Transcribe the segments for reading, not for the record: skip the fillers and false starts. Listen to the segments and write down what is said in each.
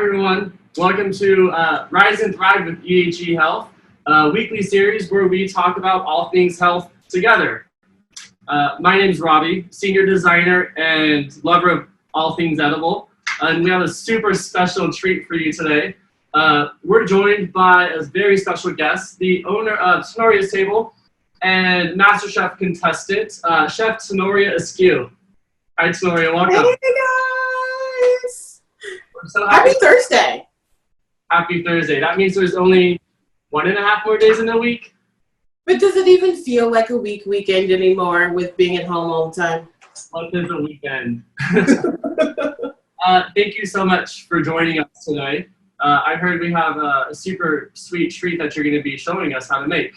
everyone. Welcome to Rise and Thrive with EHE Health, a weekly series where we talk about all things health together. My name is Robbie, senior designer and lover of all things edible, and we have a super special treat for you today. We're joined by a very special guest, the owner of Tenoria's Table and MasterChef contestant, Chef Tenoria Askew. Hi, Tenoria, welcome. Hey, guys! So Happy Thursday! Happy Thursday. That means there's only 1.5 more days in the week. But does it even feel like a weekend anymore with being at home all the time? What is a weekend? Thank you so much for joining us today. I heard we have a super sweet treat that you're going to be showing us how to make.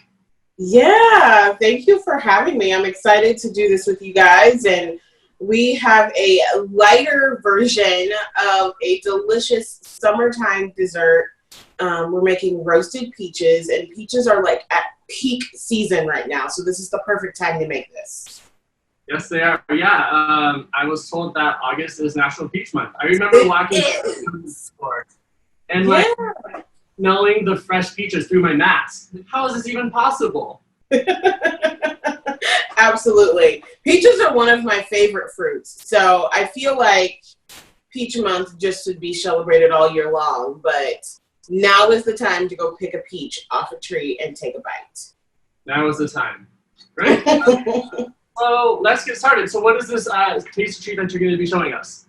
Yeah, thank you for having me. I'm excited to do this with you guys, and we have a lighter version of a delicious summertime dessert. We're making roasted peaches, and peaches are like at peak season right now, so this is the perfect time to make this. Yes, they are. Yeah, I was told that August is National Peach Month. I remember walking through the store and smelling the fresh peaches through my mask. How is this even possible? Absolutely. Peaches are one of my favorite fruits. So I feel like Peach Month just should be celebrated all year long. But now is the time to go pick a peach off a tree and take a bite. Now is the time. Right? So let's get started. So what is this tasty treat that you're going to be showing us?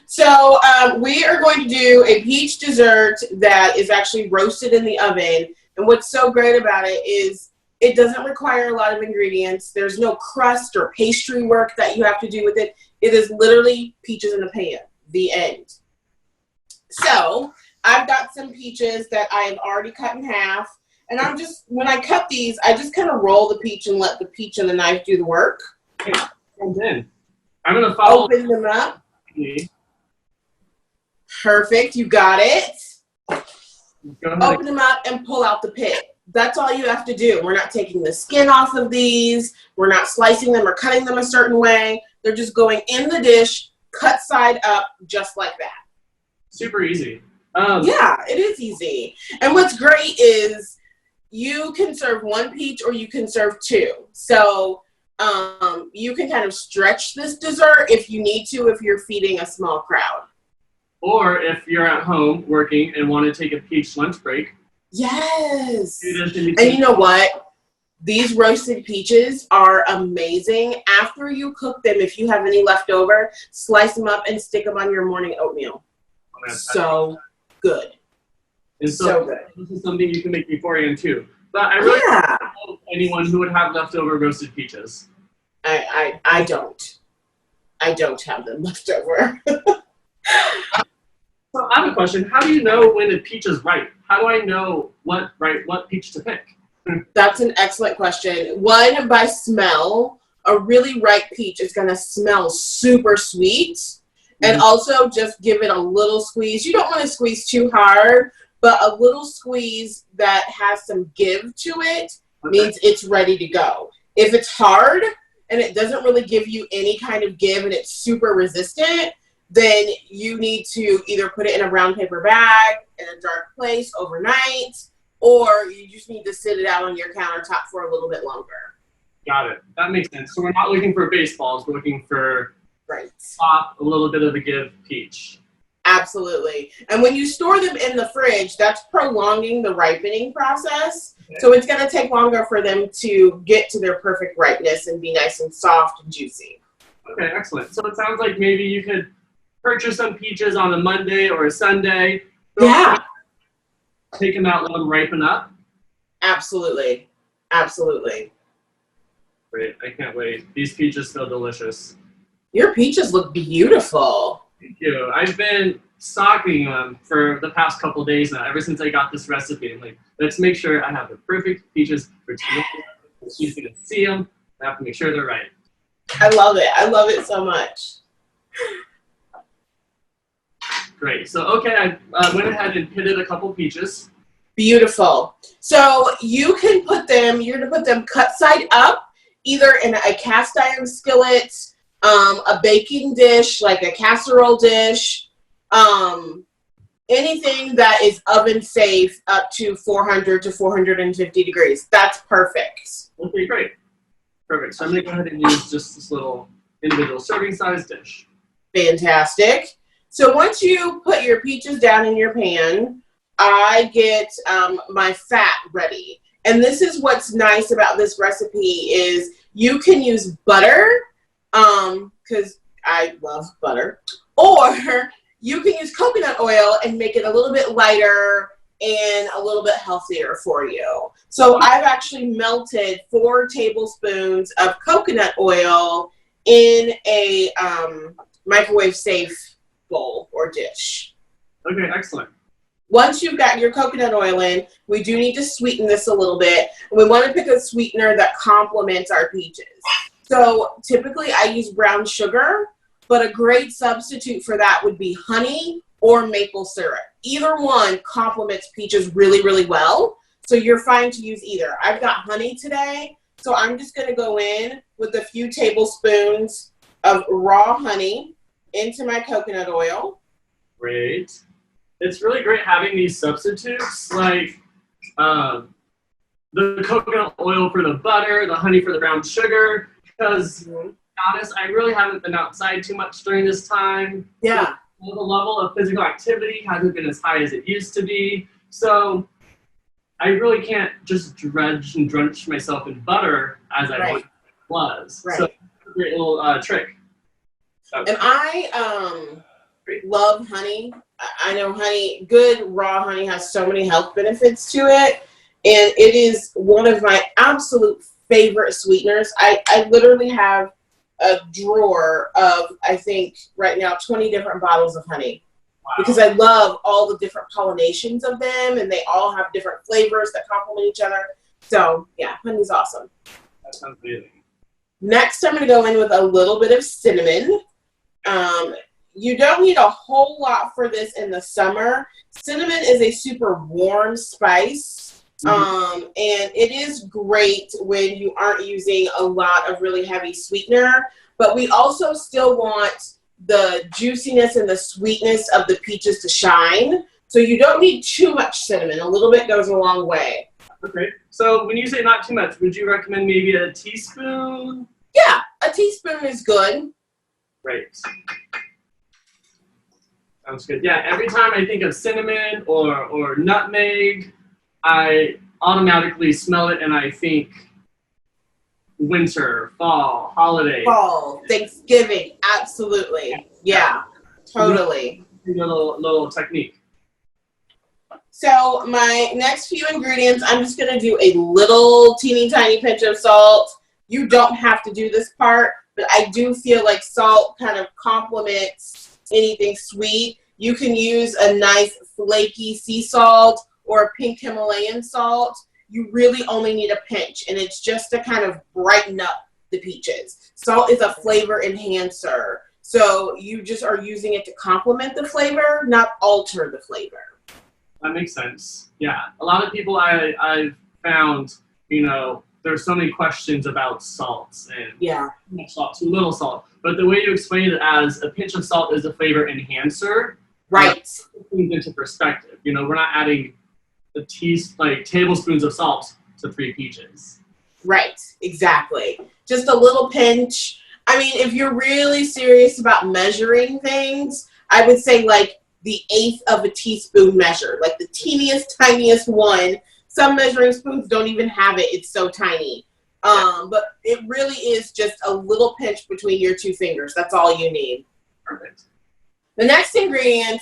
So we are going to do a peach dessert that is actually roasted in the oven. And what's so great about it is it doesn't require a lot of ingredients. There's no crust or pastry work that you have to do with it. It is literally peaches in a pan, the end. So I've got some peaches that I have already cut in half. And when I cut these, I just kind of roll the peach and let the peach and the knife do the work. Okay, and then I'm going to follow. Open them up. Perfect, you got it. Open them up and pull out the pit. That's all you have to do. We're not taking the skin off of these. We're not slicing them or cutting them a certain way. They're just going in the dish, cut side up, just like that. Super easy. Yeah, it is easy. And what's great is you can serve one peach or you can serve two. So you can kind of stretch this dessert if you need to, if you're feeding a small crowd. Or if you're at home working and want to take a peach lunch break. Yes. And you know what? These roasted peaches are amazing. After you cook them, if you have any left over, slice them up and stick them on your morning oatmeal. So good. And so good. This is something you can make beforehand too. But I really don't know anyone who would have leftover roasted peaches. I don't. I don't have them left over. So I have a question. How do you know when a peach is ripe? How do I know what peach to pick? That's an excellent question. One, by smell, a really ripe peach is going to smell super sweet. And also just give it a little squeeze. You don't want to squeeze too hard, but a little squeeze that has some give to it means it's ready to go. If it's hard and it doesn't really give you any kind of give and it's super resistant, then you need to either put it in a brown paper bag in a dark place overnight, or you just need to sit it out on your countertop for a little bit longer. Got it. That makes sense. So we're not looking for baseballs. We're looking for a little bit of a give peach. Absolutely. And when you store them in the fridge, that's prolonging the ripening process. Okay. So it's going to take longer for them to get to their perfect ripeness and be nice and soft and juicy. Okay, excellent. So it sounds like maybe you could purchase some peaches on a Monday or a Sunday. Yeah. Take them out, let them ripen up. Absolutely. Absolutely. Great. I can't wait. These peaches smell delicious. Your peaches look beautiful. Thank you. I've been stocking them for the past couple days now, ever since I got this recipe. I'm like, let's make sure I have the perfect peaches for Tenoria. She's going to see them. I have to make sure they're right. I love it. I love it so much. Great. So, okay, I went ahead and pitted a couple peaches. Beautiful. So you can put them, you're going to put them cut side up, either in a cast iron skillet, a baking dish, like a casserole dish, anything that is oven safe up to 400 to 450 degrees. That's perfect. Okay, great. Perfect. So I'm going to go ahead and use just this little individual serving size dish. Fantastic. So once you put your peaches down in your pan, I get my fat ready. And this is what's nice about this recipe is you can use butter, because I love butter, or you can use coconut oil and make it a little bit lighter and a little bit healthier for you. So I've actually melted 4 tablespoons of coconut oil in a microwave safe bowl or dish. Okay, excellent. Once you've got your coconut oil in, we do need to sweeten this a little bit. We want to pick a sweetener that complements our peaches. So typically I use brown sugar, but a great substitute for that would be honey or maple syrup. Either one complements peaches really, really well. So you're fine to use either. I've got honey today, so I'm just going to go in with a few tablespoons of raw honey into my coconut oil. Great. It's really great having these substitutes, like the coconut oil for the butter, the honey for the brown sugar, because, to be honest, I really haven't been outside too much during this time. Yeah. So the level of physical activity hasn't been as high as it used to be. So I really can't just dredge and drench myself in butter as I once was. Right. So it's a great little trick. And I love honey. I know honey, good raw honey has so many health benefits to it. And it is one of my absolute favorite sweeteners. I literally have a drawer of, I think, right now, 20 different bottles of honey. Wow. Because I love all the different pollinations of them, and they all have different flavors that complement each other. So, yeah, honey's awesome. That sounds amazing. Next, I'm going to go in with a little bit of cinnamon. You don't need a whole lot for this in the summer. Cinnamon is a super warm spice, and it is great when you aren't using a lot of really heavy sweetener, but we also still want the juiciness and the sweetness of the peaches to shine. So you don't need too much cinnamon. A little bit goes a long way. Okay. So when you say not too much, would you recommend maybe a teaspoon? Yeah, a teaspoon is good. Great. Sounds good. Yeah, every time I think of cinnamon or nutmeg, I automatically smell it and I think winter, fall, holiday. Fall, Thanksgiving, absolutely. Yeah, totally. Little technique. So my next few ingredients, I'm just going to do a little teeny tiny pinch of salt. You don't have to do this part, but I do feel like salt kind of complements anything sweet. You can use a nice flaky sea salt or a pink Himalayan salt. You really only need a pinch, and it's just to kind of brighten up the peaches. Salt is a flavor enhancer, so you just are using it to complement the flavor, not alter the flavor. That makes sense. Yeah, a lot of people I've found, there's so many questions about salts and too much salt, too little salt. But the way you explain it as a pinch of salt is a flavor enhancer, right? Things into perspective. We're not adding tablespoons of salt to 3 peaches. Right, exactly. Just a little pinch. I mean, if you're really serious about measuring things, I would say like the 1/8 of a teaspoon measure, like the teeniest, tiniest one. Some measuring spoons don't even have it. It's so tiny. But it really is just a little pinch between your 2 fingers. That's all you need. Perfect. The next ingredient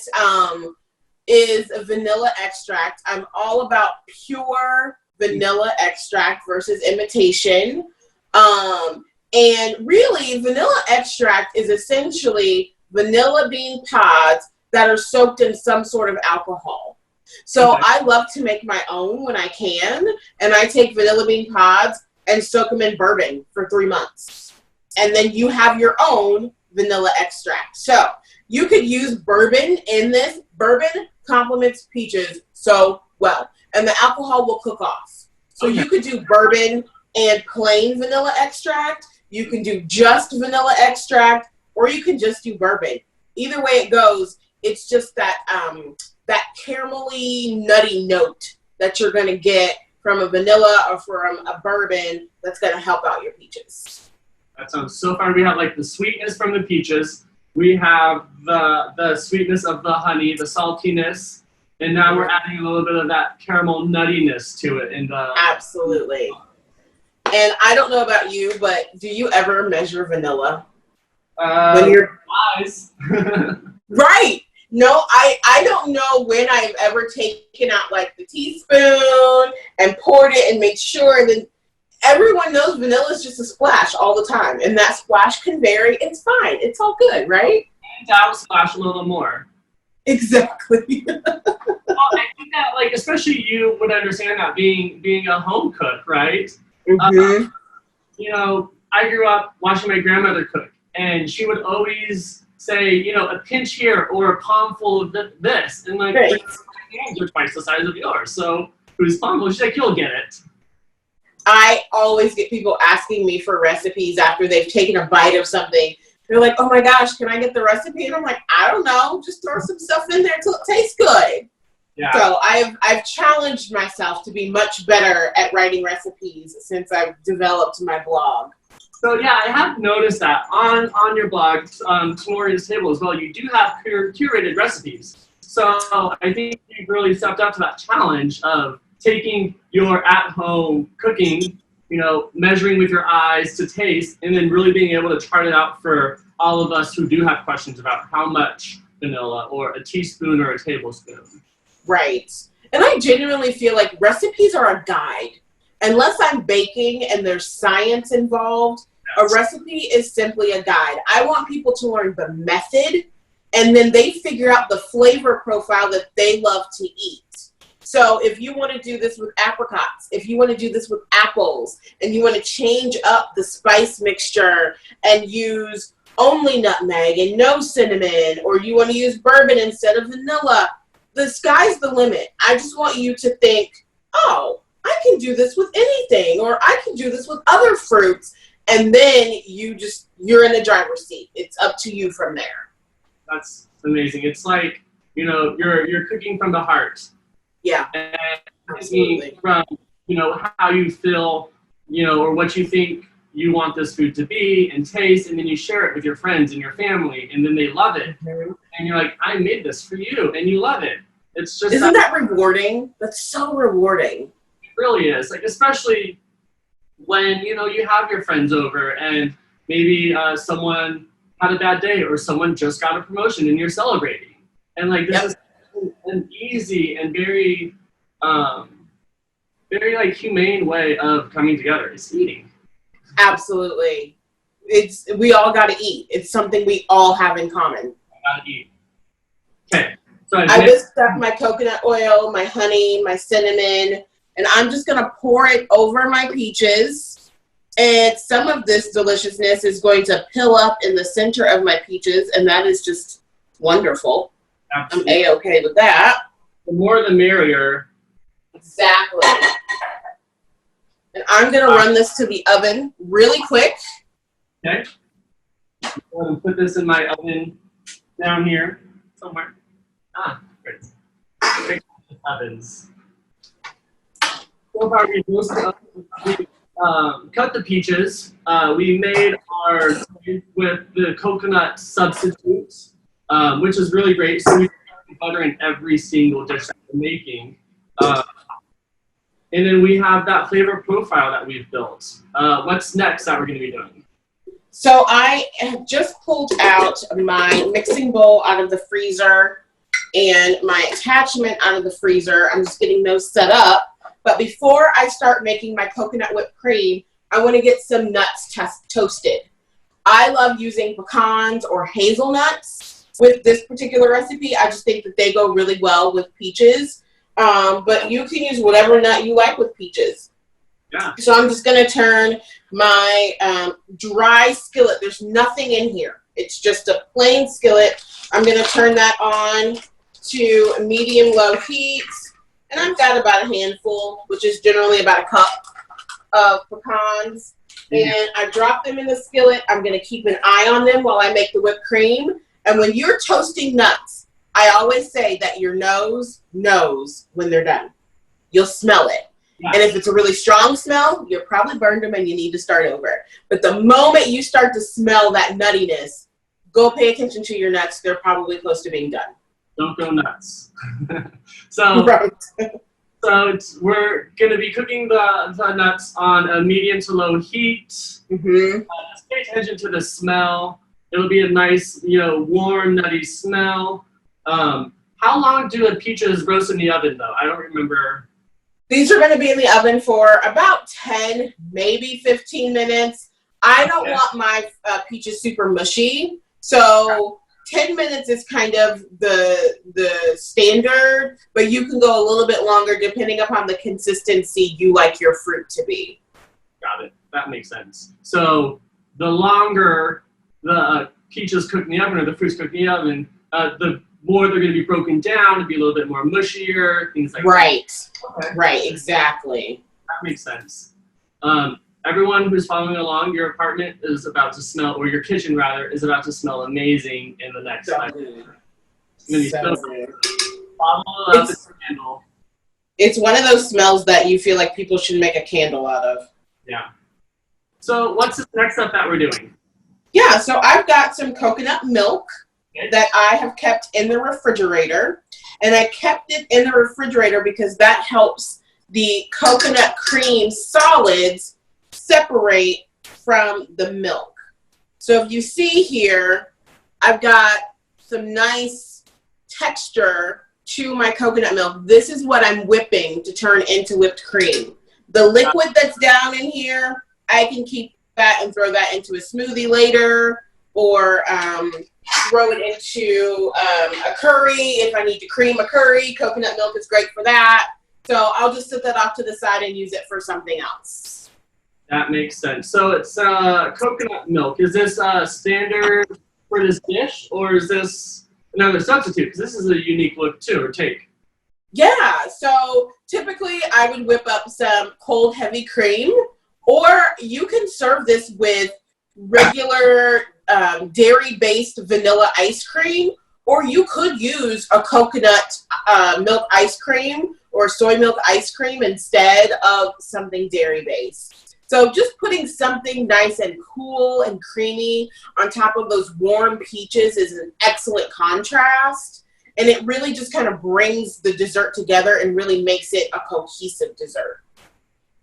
is vanilla extract. I'm all about pure vanilla extract versus imitation. And really, vanilla extract is essentially vanilla bean pods that are soaked in some sort of alcohol. So I love to make my own when I can, and I take vanilla bean pods and soak them in bourbon for 3 months. And then you have your own vanilla extract. So you could use bourbon in this. Bourbon complements peaches so well, and the alcohol will cook off. So you could do bourbon and plain vanilla extract. You can do just vanilla extract, or you can just do bourbon. Either way it goes, it's just that that caramelly, nutty note that you're going to get from a vanilla or from a bourbon that's going to help out your peaches. That sounds so far. We have like the sweetness from the peaches. We have the sweetness of the honey, the saltiness, and now we're adding a little bit of that caramel nuttiness to it. And absolutely. And I don't know about you, but do you ever measure vanilla? When you're eyes. Right. No, I don't know when I've ever taken out like the teaspoon and poured it and made sure. And then everyone knows vanilla is just a splash all the time. And that splash can vary. It's fine. It's all good, right? And I'll splash a little more. Exactly. Well, I think that, like, especially you would understand that being a home cook, right? Mm-hmm. You know, I grew up watching my grandmother cook, and she would always say, you know, a pinch here or a palmful of this, and like, right. My hands are twice the size of yours, so who's palmful? She's like, you'll get it. I always get people asking me for recipes after they've taken a bite of something. They're like, oh my gosh, can I get the recipe? And I'm like, I don't know, just throw some stuff in there till it tastes good. Yeah. So I've challenged myself to be much better at writing recipes since I've developed my blog. So yeah, I have noticed that on your blog, Tomorrow's Table as well, you do have curated recipes. So I think you've really stepped up to that challenge of taking your at-home cooking, you know, measuring with your eyes to taste, and then really being able to chart it out for all of us who do have questions about how much vanilla or a teaspoon or a tablespoon. Right. And I genuinely feel like recipes are a guide. Unless I'm baking and there's science involved, a recipe is simply a guide. I want people to learn the method, and then they figure out the flavor profile that they love to eat. So if you want to do this with apricots, if you want to do this with apples, and you want to change up the spice mixture and use only nutmeg and no cinnamon, or you want to use bourbon instead of vanilla, the sky's the limit. I just want you to think, oh, I can do this with anything, or I can do this with other fruits. And then you're in the driver's seat. It's up to you from there. That's amazing. It's like, you know, you're cooking from the heart. Yeah. And absolutely. From, you know, how you feel, you know, or what you think you want this food to be and taste, and then you share it with your friends and your family, and then they love it. Mm-hmm. And you're like, I made this for you, and you love it. It's just Isn't that rewarding? That's so rewarding. It really is. Like, especially when, you know, you have your friends over and maybe someone had a bad day or someone just got a promotion and you're celebrating. And like, this is an easy and very, very like humane way of coming together. It's eating. Absolutely. We all got to eat. It's something we all have in common. I gotta eat. Okay. So I whisked up my coconut oil, my honey, my cinnamon, and I'm just going to pour it over my peaches. And some of this deliciousness is going to pill up in the center of my peaches, and that is just wonderful. Absolutely. I'm A-okay with that. The more the merrier. Exactly. And I'm going to run this to the oven really quick. Okay. I'm going to put this in my oven down here somewhere. Great. Ovens. So far, we cut the peaches. We made our with the coconut substitutes, which is really great. So we put butter in every single dish that we're making. And then we have that flavor profile that we've built. What's next that we're going to be doing? So I have just pulled out my mixing bowl out of the freezer and my attachment out of the freezer. I'm just getting those set up. But before I start making my coconut whipped cream, I want to get some nuts toasted. I love using pecans or hazelnuts with this particular recipe. I just think that they go really well with peaches. But you can use whatever nut you like with peaches. Yeah. So I'm just going to turn my dry skillet. There's nothing in here. It's just a plain skillet. I'm going to turn that on to medium-low heat. And I've got about a handful, which is generally about a cup of pecans. And I drop them in the skillet. I'm going to keep an eye on them while I make the whipped cream. And when you're toasting nuts, I always say that your nose knows when they're done. You'll smell it. Yeah. And if it's a really strong smell, you probably burned them and you need to start over. But the moment you start to smell that nuttiness, go pay attention to your nuts. They're probably close to being done. Don't go nuts. So, Right. we're going to be cooking the nuts on a medium to low heat. Mm-hmm. Just pay attention to the smell. It'll be a nice, warm, nutty smell. How long do the peaches roast in the oven, though? I don't remember. These are going to be in the oven for about 10, maybe 15 minutes. I don't want my peaches super mushy, so 10 minutes is kind of the standard, but you can go a little bit longer depending upon the consistency you like your fruit to be. Got it. That makes sense. So the longer the peaches cook in the oven or the fruits cook in the oven, the more they're going to be broken down to be a little bit more mushier, things like Right. that. Okay. Right, exactly. That makes sense. Everyone who's following along, your apartment is about to smell, or your kitchen rather, is about to smell amazing in the next 5 minutes. It's going to be so good. Bottle it up, it's a candle. It's one of those smells that you feel like people should make a candle out of. Yeah. So what's the next step that we're doing? Yeah, so I've got some coconut milk that I have kept in the refrigerator. And I kept it in the refrigerator because that helps the coconut cream solids separate from the milk. So if you see here, I've got some nice texture to my coconut milk. This is what I'm whipping to turn into whipped cream. The liquid that's down in here, I can keep that and throw that into a smoothie later, or throw it into a curry if I need to cream a curry. Coconut milk is great for that. So I'll just set that off to the side and use it for something else. That makes sense. So it's coconut milk. Is this standard for this dish, or is this another substitute? Because this is a unique look too, or take. Yeah, so typically I would whip up some cold heavy cream, or you can serve this with regular dairy-based vanilla ice cream, or you could use a coconut milk ice cream or soy milk ice cream instead of something dairy-based. So just putting something nice and cool and creamy on top of those warm peaches is an excellent contrast, and it really just kind of brings the dessert together and really makes it a cohesive dessert.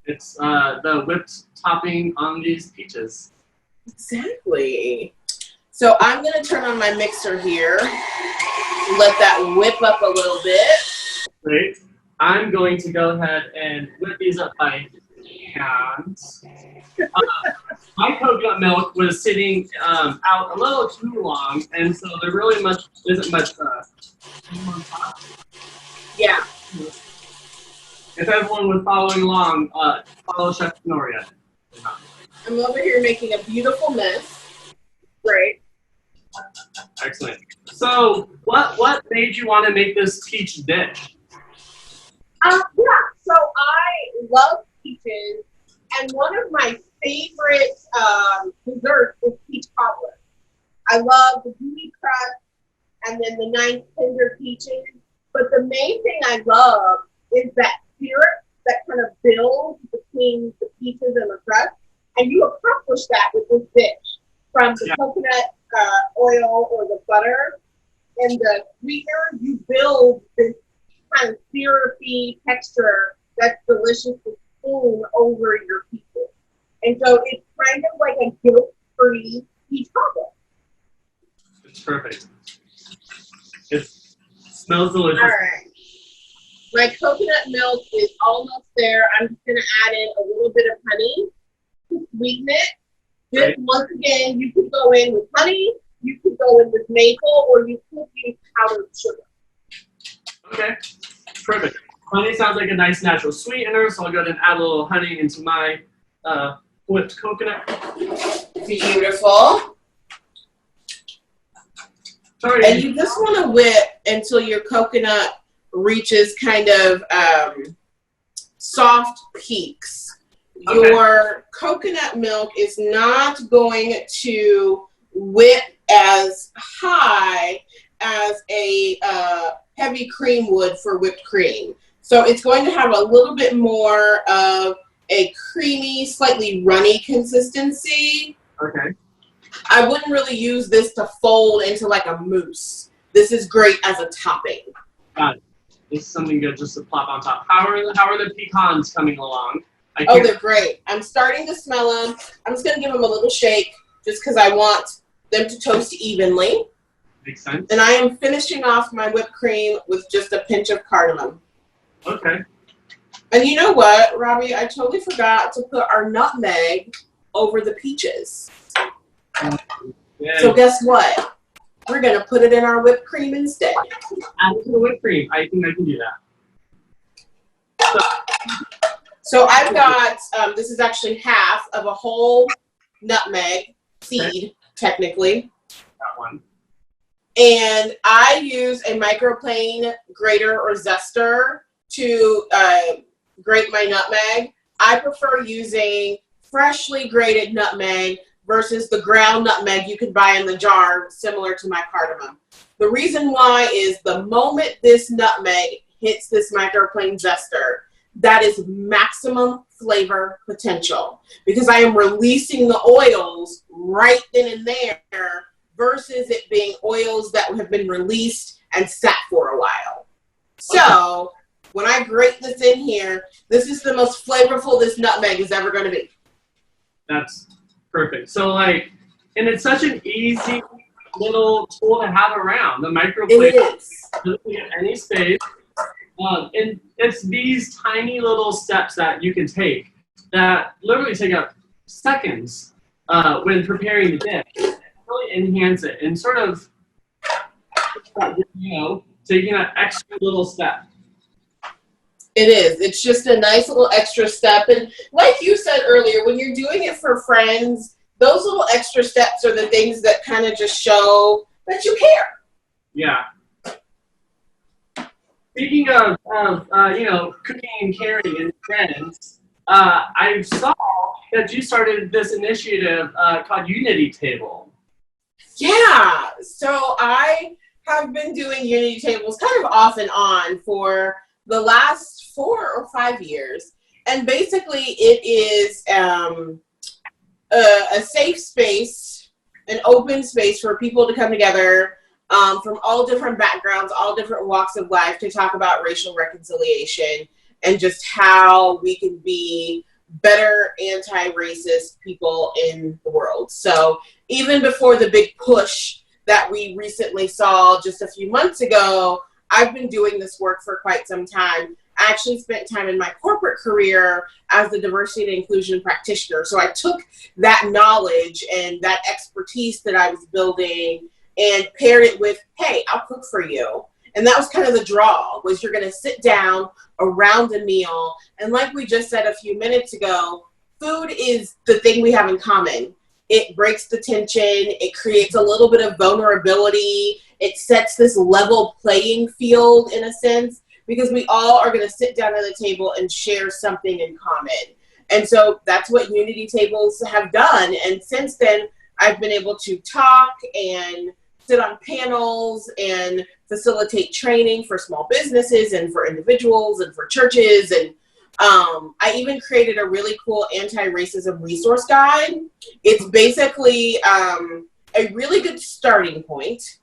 It's the whipped topping on these peaches. Exactly. So I'm going to turn on my mixer here, let that whip up a little bit. Great. I'm going to go ahead and whip these up by hand. My coconut milk was sitting out a little too long, and so there really isn't much cream on top. Yeah. If everyone was following along, follow Chef Noria. I'm over here making a beautiful mess. Great. Excellent. So, what made you want to make this peach dish? Yeah, so I love peaches, and one of my favorite desserts is peach cobbler. I love the gooey crust and then the nice tender peaches, but the main thing I love is that syrup that kind of builds between the peaches and the crust, and you accomplish that with this dish. From the coconut oil or the butter and the sweetener, you build this kind of syrupy texture that's delicious to spoon over your peaches. And so it's kind of like a guilt-free peach cobbler. It's perfect. It smells delicious. All right. My coconut milk is almost there. I'm just going to add in a little bit of honey to sweeten it. Just once again, you could go in with honey, you could go in with maple, or you could use powdered sugar. Okay, perfect. Honey sounds like a nice natural sweetener, so I'll go ahead and add a little honey into my whipped coconut. Beautiful. Sorry. And you just want to whip until your coconut reaches kind of soft peaks. Okay. Your coconut milk is not going to whip as high as a heavy cream would for whipped cream. So it's going to have a little bit more of a creamy, slightly runny consistency. Okay. I wouldn't really use this to fold into like a mousse. This is great as a topping. Got it. This is something good just to plop on top. How are the pecans coming along? Oh, they're great. I'm starting to smell them. I'm just going to give them a little shake just because I want them to toast evenly. Makes sense. And I am finishing off my whipped cream with just a pinch of cardamom. Okay. And you know what, Robbie? I totally forgot to put our nutmeg over the peaches. Yeah. So guess what? We're going to put it in our whipped cream instead. Add it to the whipped cream. I think I can do that. So I've got, this is actually half of a whole nutmeg seed, technically. That one. And I use a microplane grater or zester to grate my nutmeg. I prefer using freshly grated nutmeg versus the ground nutmeg you could buy in the jar, similar to my cardamom. The reason why is the moment this nutmeg hits this microplane zester, that is maximum flavor potential because I am releasing the oils right then and there versus it being oils that have been released and sat for a while. So when I grate this in here, this is the most flavorful this nutmeg is ever going to be. That's perfect. So like, and it's such an easy little tool to have around. The microplane doesn't get any space. And it's these tiny little steps that you can take that literally take up seconds when preparing the dish. Really enhance it and sort of, taking that extra little step. It is. It's just a nice little extra step. And like you said earlier, when you're doing it for friends, those little extra steps are the things that kind of just show that you care. Yeah. Speaking of cooking and caring and friends, I saw that you started this initiative called Unity Table. Yeah. So I have been doing Unity Tables kind of off and on for the last 4 or 5 years. And basically it is a safe space, an open space for people to come together from all different backgrounds, all different walks of life to talk about racial reconciliation and just how we can be better anti-racist people in the world. So even before the big push that we recently saw just a few months ago, I've been doing this work for quite some time. I actually spent time in my corporate career as a diversity and inclusion practitioner. So I took that knowledge and that expertise that I was building and paired it with, hey, I'll cook for you. And that was kind of the draw, was you're going to sit down around a meal. And like we just said a few minutes ago, food is the thing we have in common. It breaks the tension. It creates a little bit of vulnerability. It sets this level playing field in a sense, because we all are going to sit down at the table and share something in common. And so that's what Unity Tables have done. And since then, I've been able to talk and sit on panels and facilitate training for small businesses and for individuals and for churches. And I even created a really cool anti-racism resource guide. It's basically a really good starting point.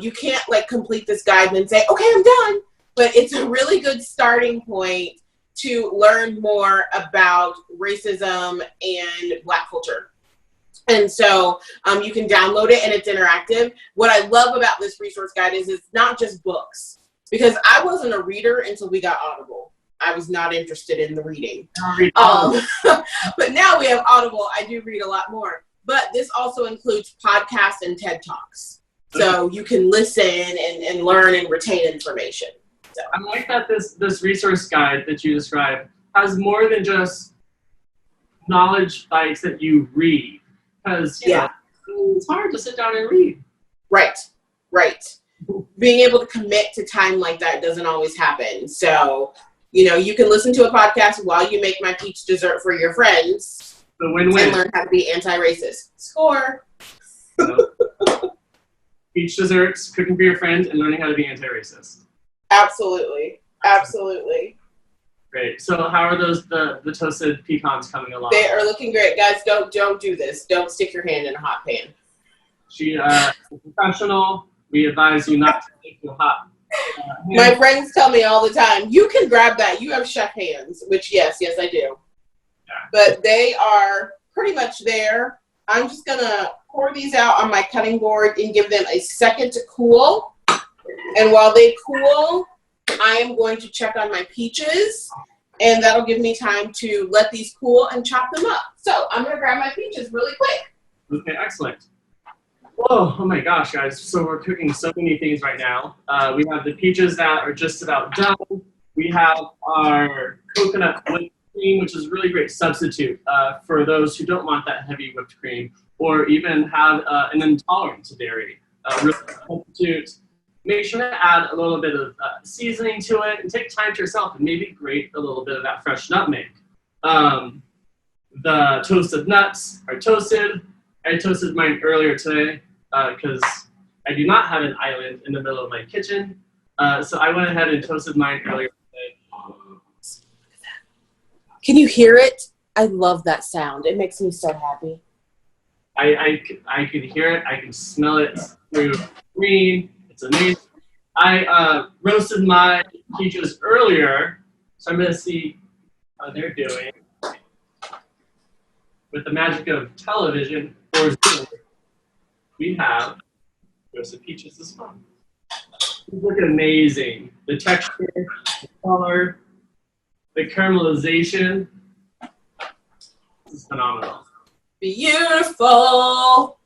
You can't complete this guide and then say, okay, I'm done. But it's a really good starting point to learn more about racism and Black culture. And so you can download it and it's interactive. What I love about this resource guide is it's not just books, because I wasn't a reader until we got Audible. I was not interested in the reading. But now we have Audible. I do read a lot more. But this also includes podcasts and TED Talks. So you can listen and learn and retain information. So. I like that this resource guide that you described has more than just knowledge bites that you read. Because it's hard to sit down and read. Right. Being able to commit to time like that doesn't always happen. So, you can listen to a podcast while you make my peach dessert for your friends. The win-win. And learn how to be anti-racist. Score. peach desserts, cooking for your friends, and learning how to be anti-racist. Absolutely. Absolutely. Great. So how are the toasted pecans coming along? They are looking great. Guys, don't do this. Don't stick your hand in a hot pan. She is a professional. We advise you not to take the hot My friends tell me all the time, you can grab that. You have chef hands, which yes, I do. Yeah. But they are pretty much there. I'm just going to pour these out on my cutting board and give them a second to cool. And while they cool, I am going to check on my peaches, and that'll give me time to let these cool and chop them up. So I'm going to grab my peaches really quick. Okay, excellent. Whoa, oh my gosh, guys. So we're cooking so many things right now. We have the peaches that are just about done. We have our coconut whipped cream, which is a really great substitute for those who don't want that heavy whipped cream or even have an intolerance to dairy. Really substitute. Make sure to add a little bit of seasoning to it and take time to yourself and maybe grate a little bit of that fresh nutmeg. The toasted nuts are toasted. I toasted mine earlier today because I do not have an island in the middle of my kitchen. So I went ahead and toasted mine earlier today. Can you hear it? I love that sound. It makes me so happy. I can hear it. I can smell it through the screen. It's amazing. I roasted my peaches earlier, so I'm going to see how they're doing. With the magic of television or Zoom, we have roasted peaches this month. These look amazing. The texture, the color, the caramelization. This is phenomenal. Beautiful.